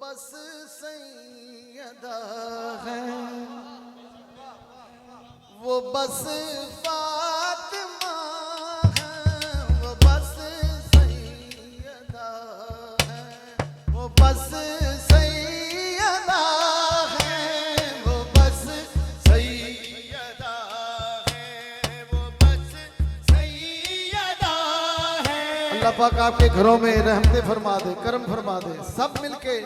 बस सैयदा है, वो बस फातिमा है, वो बस सैयदा है, वो बस सैयदा है, वो बस सैयदा है, वो बस सैयदा है। अल्लाह पाक आपके घरों में रहमतें फरमा दे, करम फरमा दे। सब मिलके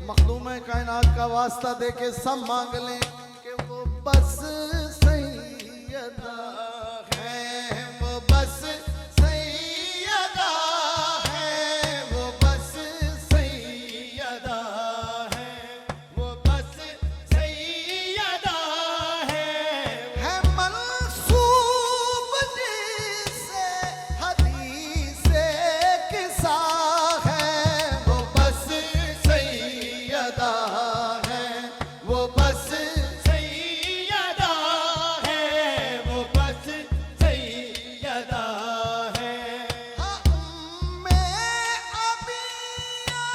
मखलूम कायनात का वास्ता दे के सब मांग लें कि वो बस सैयदा है, वो बस सैयदा है, वो बस सैयदा है, वो बस सैयदा है मंसूब जिसे हदीसे किसा है, वो बस सैयदा है, वो बस सैयदा है, वो बस सैयदा है। उम्मे अबिया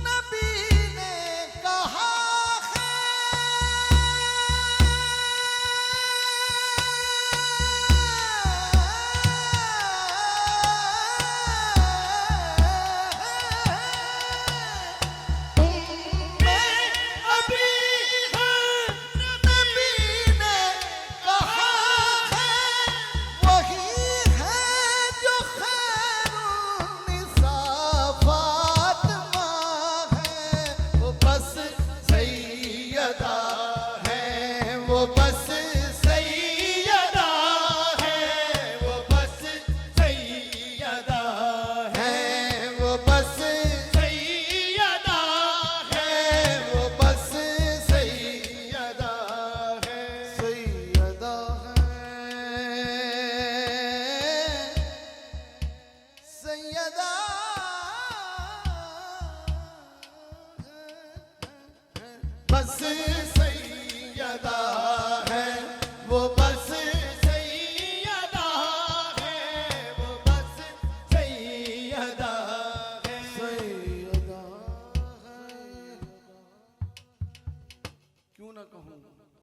नबी ने कहा वो बस सैयदा है, वो बस सैयदा है, वो बस सैयदा है, वो बस सैयदा है, सैयदा है, सैयदा बस सैयदा